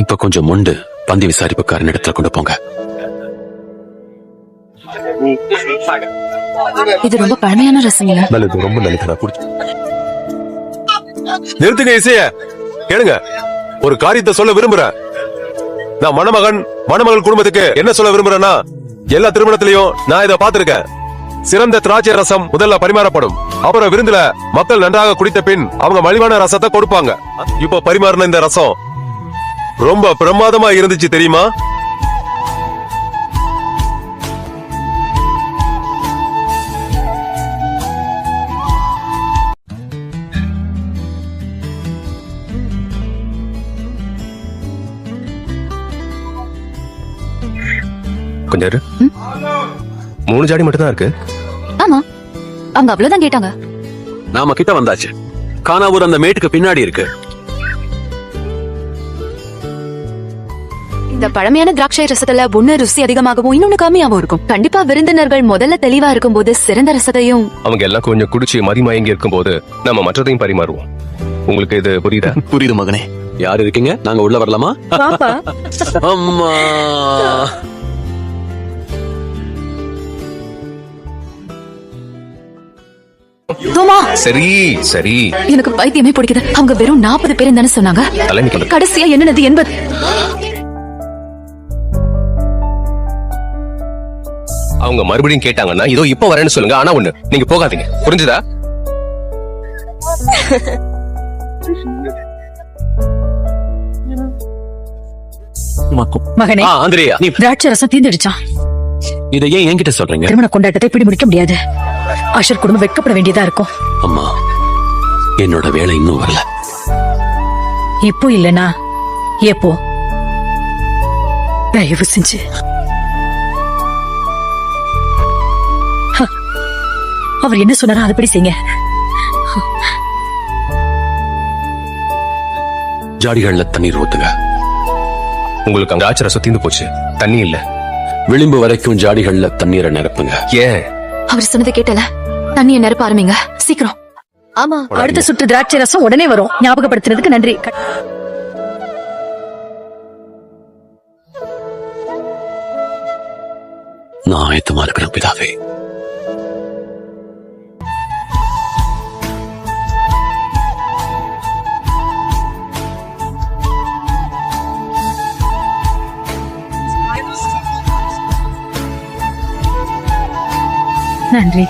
இப்ப கொஞ்சம் மொண்டு பந்தி விசாரிப்புக்காரன் இடத்துல கொண்டு போங்க. இது ரொம்ப பழமையான ரசம். நல்லது, ரொம்ப நல்லது. நிறுத்துங்க இசைய, கேளுங்க. ஒரு காரியத்தை சொல்ல விரும்புறேன். நான் மணமகள் குடும்பத்துக்கு என்ன சொல்ல விரும்புறேன்னா, எல்லா திருமணத்திலையும் நான் இதை பார்த்திருக்கேன். சிறந்த திராட்சை ரசம் முதல்ல பரிமாறப்படும். அப்புறம் விருந்துல மக்கள் நன்றாக குடித்த பின் அவங்க மலிவான ரசத்தை கொடுப்பாங்க. இப்ப பரிமாறின இந்த ரசம் ரொம்ப பிரமாதமா இருந்துச்சு தெரியுமா? கொஞ்சம் 3 ஜாடி மட்டும் தான் இருக்கு. ஆமா, அவங்க அவ்வளவுதான் கேட்டாங்க. நாம கிட்ட வந்தாச்சு. கானாவூர் அந்த மேட்டுக்கு பின்னாடி இருக்கு. இந்த பழமையான திராட்சை ரசத்துல ஒண்ணு ருசி அதிகமாகவும் இன்னொன்னு கம்மியாவும் இருக்கும். கண்டிப்பா விருந்தினர்கள் முதல்ல தெளிவா இருக்கும் போது சிறந்த ரசத்தையும், அவங்க எல்லாம் கொஞ்சம் குடிச்சு மதிமயங்கி இருக்கும் போது நம்ம மற்றதையும் பரிமாறுவோம். உங்களுக்கு இது புரியுதா? புரியுது மகனே. யார் இருக்கீங்க? நாங்க உள்ள வரலாமா? அம்மா, சரி சரி, எனக்கு பைத்தியமே பிடிக்குது. அவங்க வெறும் 40 பேர் தானே சொன்னாங்க. கடைசியா என்னது 80. அவங்க மறுபடியும் கேட்டாங்கன்னா இதோ இப்ப வரேன்னு சொல்லுங்க. ஆனா ஒண்ணு, நீங்க போகாதீங்க. புரிஞ்சுதா? மகனே, ஆந்திரேயா, நீ திராட்சை ரசம் தீர்ந்துடுச்சான். இதை ஏன் என்கிட்ட சொல்றீங்க? திருமண கொண்டாட்டத்தை இப்படி முடிக்க முடியாது. அஷர் குடும்பம் வெட்கப்பட வேண்டியதா இருக்கும். அம்மா, என்னோட வேலை இன்னும் வரல. இப்போ இல்லனா எப்போ? தயவு செஞ்சு அவர் என்ன சொன்னாரோ அதுபடி செய்யுங்க. ஜாடிகள்ல தண்ணீர் ஊத்துங்க. உங்களுக்கு அங்க ஆச்சர சுத்திந்து போச்சு, தண்ணி இல்ல. விளிம்பு வரைக்கும் ஜாடிகள்ல தண்ணீரை நிரப்புங்க. ஏன்? அவர் சொன்னதை கேட்டல, தண்ணியை நிரப்ப ஆரம்பிங்க சீக்கிரம். ஆமா, அடுத்த சுற்று திராட்சை ரசம் உடனே வரும். ஞாபகப்படுத்துறதுக்கு நன்றி. நான் ஆயத்தமா இருக்கிறேன் பிதாவே. நன்றி.